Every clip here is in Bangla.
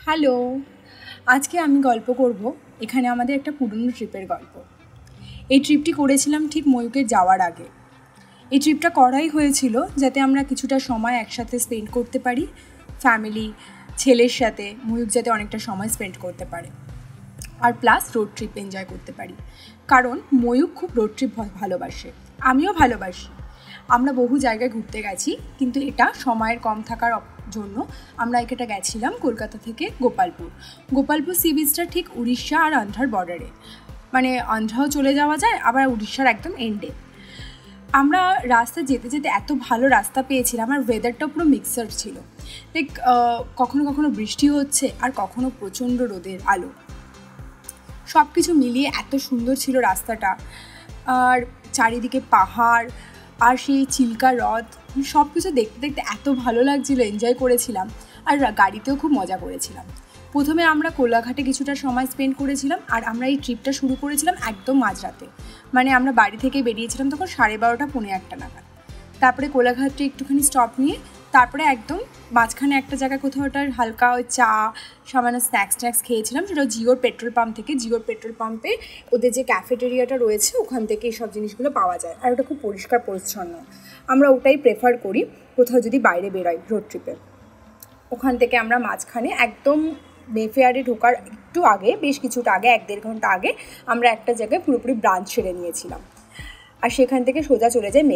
হ্যালো, আজকে আমি গল্প করব এখানে আমাদের একটা পুরনো ট্রিপের গল্প। এই ট্রিপটি করেছিলাম ঠিক ময়ূকের যাওয়ার আগে। এই ট্রিপটা করাই হয়েছিল যাতে আমরা কিছুটা সময় একসাথে স্পেন্ড করতে পারি, ফ্যামিলি, ছেলের সাথে ময়ূক যাতে অনেকটা সময় স্পেন্ড করতে পারে, আর প্লাস রোড ট্রিপ এনজয় করতে পারি। কারণ ময়ূক খুব রোড ট্রিপ ভালোবাসে, আমিও ভালোবাসি। আমরা বহু জায়গায় ঘুরতে গেছি, কিন্তু এটা সময়ের কম থাকার জন্য আমরা এটা গেছিলাম কলকাতা থেকে গোপালপুর সি বিচটা ঠিক উড়িষ্যা আর অন্ধ্রার বর্ডারে, মানে অন্ধ্রাও চলে যাওয়া যায়, আবার উড়িষ্যার একদম এন্ডে। আমরা রাস্তা যেতে যেতে এত ভালো রাস্তা পেয়েছিলাম, আর ওয়েদারটাও পুরো মিক্সার ছিল। লাইক কখনো কখনো বৃষ্টি হচ্ছে আর কখনো প্রচণ্ড রোদের আলো, সব কিছু মিলিয়ে এত সুন্দর ছিল রাস্তাটা। আর চারিদিকে পাহাড় আর সেই চিল্কা হ্রদ, সব কিছু দেখতে দেখতে এত ভালো লাগছিলো, এনজয় করেছিলাম। আর গাড়িতেও খুব মজা করেছিলাম। প্রথমে আমরা কোলাঘাটে কিছুটা সময় স্পেন্ড করেছিলাম, আর আমরা এই ট্রিপটা শুরু করেছিলাম একদম মাঝরাতে, মানে আমরা বাড়ি থেকে বেরিয়েছিলাম তখন 12:30 পৌনে 1 নাগাদ। তারপরে কোলাঘাটে একটুখানি স্টপ নিয়ে তারপরে একদম মাঝখানে একটা জায়গায় কোথাও ওটার হালকা ওই চা সামান্য স্ন্যাক্স খেয়েছিলাম, সেটা জিওর পেট্রোল পাম্প থেকে। জিওর পেট্রোল পাম্পে ওদের যে ক্যাফেটেরিয়াটা রয়েছে ওখান থেকে এইসব জিনিসগুলো পাওয়া যায়, আর ওটা খুব পরিষ্কার পরিচ্ছন্ন। আমরা ওটাই প্রেফার করি কোথাও যদি বাইরে বেরোই রোড ট্রিপে। ওখান থেকে আমরা মাঝখানে একদম মেফেয়ারে ঢোকার একটু আগে, বেশ কিছুটা আগে, 1-1.5 ঘন্টা আগে আমরা একটা জায়গায় পুরোপুরি ব্রাঞ্চ সেরে নিয়েছিলাম, আর সেখান থেকে সোজা চলে যাই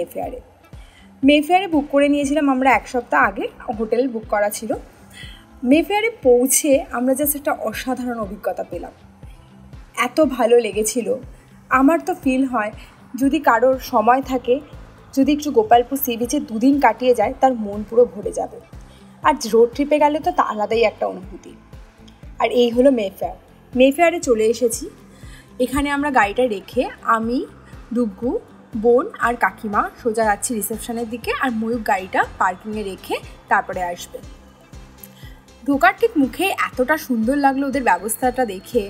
মেফেয়ারে বুক করে নিয়েছিলাম আমরা 1 সপ্তাহ আগে, হোটেল বুক করা ছিল। মেফেয়ারে পৌঁছে আমরা জাস্ট একটা অসাধারণ অভিজ্ঞতা পেলাম, এত ভালো লেগেছিল। আমার তো ফিল হয় যদি কারোর সময় থাকে, যদি একটু গোপালপুর সি বিচে 2 দিন কাটিয়ে যায়, তার মন পুরো ভরে যাবে। আর রোড ট্রিপে গেলে তো তা আলাদাই একটা অনুভূতি। আর এই হলো মেফেয়ারে চলে এসেছি। এখানে আমরা গাড়িটা রেখে আমি, ডুগু, বোন আর কাকিমা সোজা যাচ্ছি রিসেপশনের দিকে, আর ময়ূক গাড়িটা পার্কিংয়ে রেখে তারপরে আসবে। ঢোকার ঠিক মুখে এতটা সুন্দর লাগলো ওদের ব্যবস্থাটা দেখে,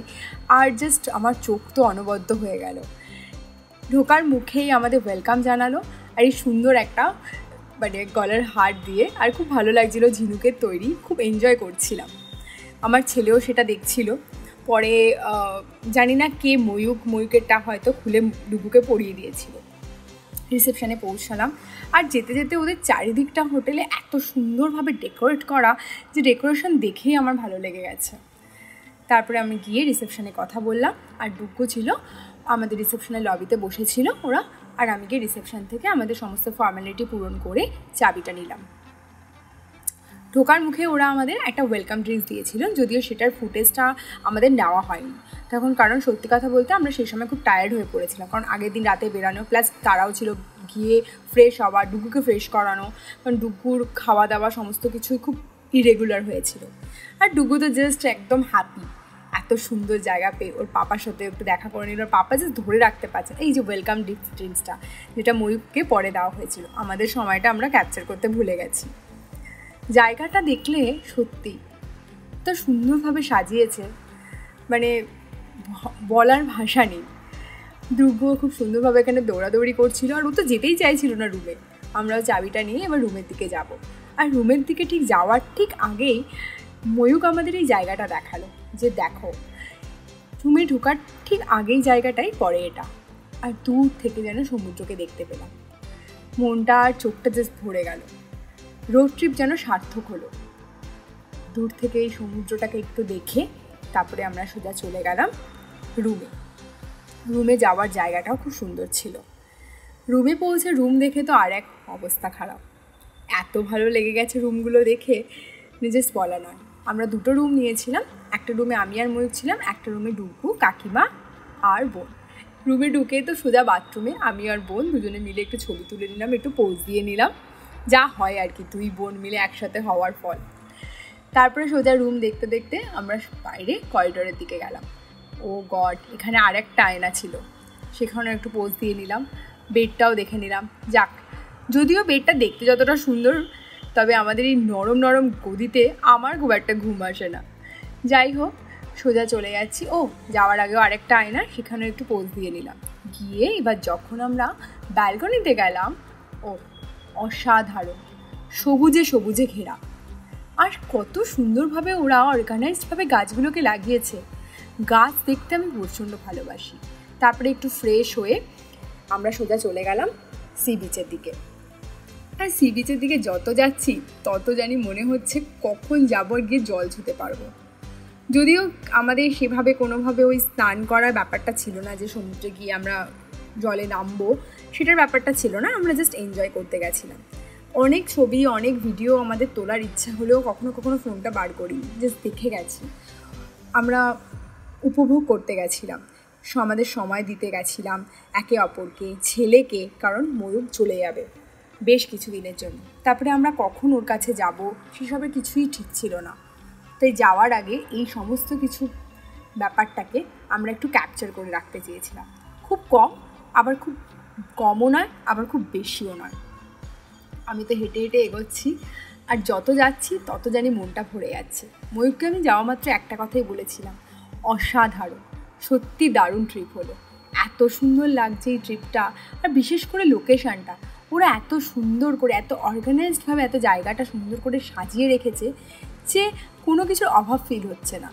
আর জাস্ট আমার চোখ তো অনবদ্য হয়ে গেল। ঢোকার মুখেই আমাদের ওয়েলকাম জানালো, আর এই সুন্দর একটা মানে গলার হার দিয়ে, আর খুব ভালো লাগছিলো, ঝিনুকের তৈরি, খুব এনজয় করছিলাম। আমার ছেলেও সেটা দেখছিল। পরে জানি না কে ময়ূকেরটা হয়তো খুলে ডুগুকে পরিয়ে দিয়েছিল। রিসেপশানে পৌঁছালাম, আর যেতে যেতে ওদের চারিদিকটা হোটেলে এত সুন্দরভাবে ডেকোরেট করা যে ডেকোরেশন দেখেই আমার ভালো লেগে গেছে। তারপরে আমি গিয়ে রিসেপশানে কথা বললাম, আর ডুগু ছিল আমাদের রিসেপশনের লবিতে বসেছিল ওরা, আর আমি গিয়ে রিসেপশন থেকে আমাদের সমস্ত ফর্মালিটি পূরণ করে চাবিটা নিলাম। ঢোকার মুখে ওরা আমাদের একটা ওয়েলকাম ড্রিঙ্কস দিয়েছিল, যদিও সেটার ফুটেজটা আমাদের নেওয়া হয়নি তখন, কারণ সত্যি কথা বলতে আমরা সেই সময় খুব টায়ার্ড হয়ে পড়েছিলাম, কারণ আগের দিন রাতে বেরানো, প্লাস তারাও ছিল গিয়ে ফ্রেশ হওয়া, ডুগুকে ফ্রেশ করানো, কারণ ডুগুর খাওয়া দাওয়া সমস্ত কিছুই খুব ইরেগুলার হয়েছিল। আর ডুগু তো জাস্ট একদম হ্যাপি, এত সুন্দর জায়গা পেয়ে ওর পাপার সাথে একটু দেখা করে নিল। ওর পাপা জাস্ট ধরে রাখতে পারছে এই যে ওয়েলকাম ড্রিঙ্কসটা, যেটা ময়ূককে পরে দেওয়া হয়েছিল। আমাদের সময়টা আমরা ক্যাপচার করতে ভুলে গেছি। জায়গাটা দেখলে সত্যি তো সুন্দরভাবে সাজিয়েছে, মানে বলার ভাষা নেই। ডুগুও খুব সুন্দরভাবে এখানে দৌড়াদৌড়ি করছিল, আর ও তো যেতেই চাইছিল না রুমে। আমরাও চাবিটা নিয়ে এবার রুমের দিকে যাব, আর রুমের দিকে ঠিক যাওয়ার ঠিক আগেই ময়ূক আমাদের এই জায়গাটা দেখালো, যে দেখো রুমে ঢোকার ঠিক আগেই জায়গাটাই পড়ে এটা, আর দূর থেকে যেন সমুদ্রকে দেখতে পেলাম। মনটা আর চোখটা জাস্ট ভরে গেল, রোড ট্রিপ যেন সার্থক হলো। দূর থেকে এই সমুদ্রটাকে একটু দেখে তারপরে আমরা সোজা চলে গেলাম রুমে যাওয়ার জায়গাটাও খুব সুন্দর ছিল। রুমে পৌঁছে রুম দেখে তো আর এক অবস্থা খারাপ, এত ভালো লেগে গেছে রুমগুলো দেখে, নিজের বলা নয়। আমরা 2টো রুম নিয়েছিলাম, একটা রুমে আমি আর ময়ূক ছিলাম, একটা রুমে ডুগু, কাকিমা আর বোন। রুমে ঢুকে তো সোজা বাথরুমে আমি আর বোন দুজনে মিলে একটু ছবি তুলে নিলাম, একটু পোজ দিয়ে নিলাম, যা হয় আর কি 2 বোন মিলে একসাথে হওয়ার ফল। তারপরে সোজা রুম দেখতে দেখতে আমরা বাইরে করিডোরের দিকে গেলাম। ও গড, এখানে আর একটা আয়না ছিল, সেখানেও একটু পোজ দিয়ে নিলাম, বেডটাও দেখে নিলাম। যাক, যদিও বেডটা দেখতে যতটা সুন্দর, তবে আমাদের এই নরম নরম গদিতে আমার খুব একটা ঘুম আসে না। যাই হোক, সোজা চলে যাচ্ছি। যাওয়ার আগেও আরেকটা আয়না, সেখানেও একটু পোজ দিয়ে নিলাম। গিয়ে এবার যখন আমরা ব্যালকনিতে গেলাম, অসাধারণ, সবুজে ঘেরা। আর কত সুন্দরভাবে ওরা অর্গানাইজডভাবে গাছগুলোকে লাগিয়েছে। গাছ দেখতে আমি প্রচণ্ড ভালোবাসি। তারপরে একটু ফ্রেশ হয়ে আমরা সোজা চলে গেলাম সি বিচের দিকে। আর সি বিচের দিকে যত যাচ্ছি তত জানি মনে হচ্ছে কখন যাবো গিয়ে জল ছুঁতে পারবো। যদিও আমাদের সেভাবে কোনোভাবে ওই স্নান করার ব্যাপারটা ছিল না, যে সমুদ্রে গিয়ে আমরা জলে নামবো সেটার ব্যাপারটা ছিল না। আমরা জাস্ট এনজয় করতে গেছিলাম। অনেক ছবি অনেক ভিডিও আমাদের তোলার ইচ্ছা হলেও কখনো কখনো ফোনটা বার করিনি, জাস্ট দেখে গেছি। আমরা উপভোগ করতে গেছিলাম, আমাদের সময় দিতে গেছিলাম একে অপরকে, ছেলেকে, কারণ ময়ূর চলে যাবে বেশ কিছু দিনের জন্য। তারপরে আমরা কখন ওর কাছে যাব সেসবের কিছুই ঠিক ছিল না। তাই যাওয়ার আগে এই সমস্ত কিছু ব্যাপারটাকে আমরা একটু ক্যাপচার করে রাখতে চেয়েছিলাম। খুব কম, আবার খুব কমও নয়, আবার খুব বেশিও নয়। আমি তো হেঁটে হেঁটে এগোচ্ছি, আর যত যাচ্ছি তত জানি মনটা ভরে যাচ্ছে। ময়ূরকে আমি যাওয়া মাত্র একটা কথাই বলেছিলাম, অসাধারণ, সত্যি দারুণ ট্রিপ হলো। এত সুন্দর লাগছে এই ট্রিপটা, আর বিশেষ করে লোকেশানটা। ওরা এত সুন্দর করে, এত অর্গানাইজডভাবে এত জায়গাটা সুন্দর করে সাজিয়ে রেখেছে যে কোনো কিছুর অভাব ফিল হচ্ছে না।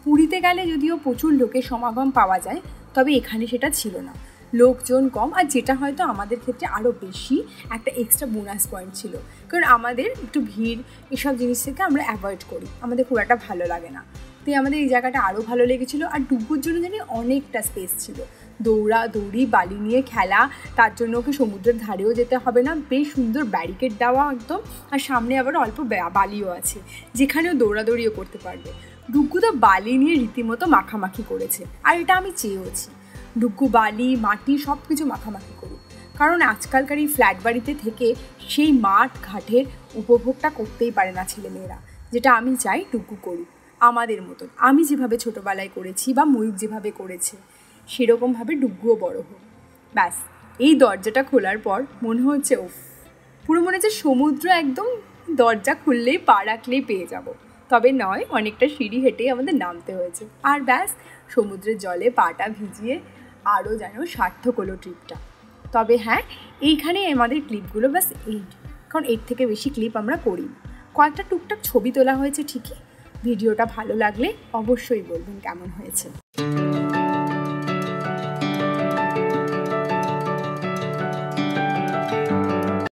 পুরীতে গেলে যদিও প্রচুর লোকের সমাগম পাওয়া যায়, তবে এখানে সেটা ছিল না। লোকজন কম, আর যেটা হয়তো আমাদের ক্ষেত্রে আরও বেশি একটা এক্সট্রা বোনাস পয়েন্ট ছিল, কারণ আমাদের একটু ভিড় এসব জিনিস থেকে আমরা অ্যাভয়েড করি, আমাদের খুব একটা ভালো লাগে না। তাই আমাদের এই জায়গাটা আরও ভালো লেগেছিলো। আর ডুবুর জন্য জানি অনেকটা স্পেস ছিল, দৌড়ি বালি নিয়ে খেলা, তার জন্য ওকে সমুদ্রের ধারেও যেতে হবে না, বেশ সুন্দর ব্যারিকেড দেওয়া একদম। আর সামনে আবার অল্প বালিও আছে, যেখানেও দৌড়াদৌড়িও করতে পারবে। ডুগ্গু তো বালি নিয়ে রীতিমতো মাখামাখি করেছে, আর এটা আমি চেয়েওছি। ডুগ্গু বালি মাটি সব কিছু মাখামাখি করুক, কারণ আজকালকার এই ফ্ল্যাট বাড়িতে থেকে সেই মাঠ ঘাটের উপভোগটা করতেই পারে না ছেলেমেয়েরা, যেটা আমি চাই ডুগ্গু করুক আমাদের মতন। আমি যেভাবে ছোটোবেলায় করেছি বা ময়ূর যেভাবে করেছে সেরকমভাবে ডুগ্গুও বড় হোক। ব্যাস, এই দরজাটা খোলার পর মনে হচ্ছে পুরো মনে হচ্ছে সমুদ্র একদম দরজা খুললেই পা রাখলেই পেয়ে যাব। তবে নয়, অনেকটা সিঁড়ি হেঁটেই আমাদের নামতে হয়েছে। আর ব্যাস, সমুদ্রের জলে পাটা ভিজিয়ে আরও যেন সার্থক হলো ট্রিপটা। তবে হ্যাঁ, এইখানে আমাদের ক্লিপগুলো ব্যাস কারণ এর থেকে বেশি ক্লিপ আমরা করি। কয়েকটা টুকটাক ছবি তোলা হয়েছে ঠিকই। ভিডিওটা ভালো লাগলে অবশ্যই বলবেন কেমন হয়েছে।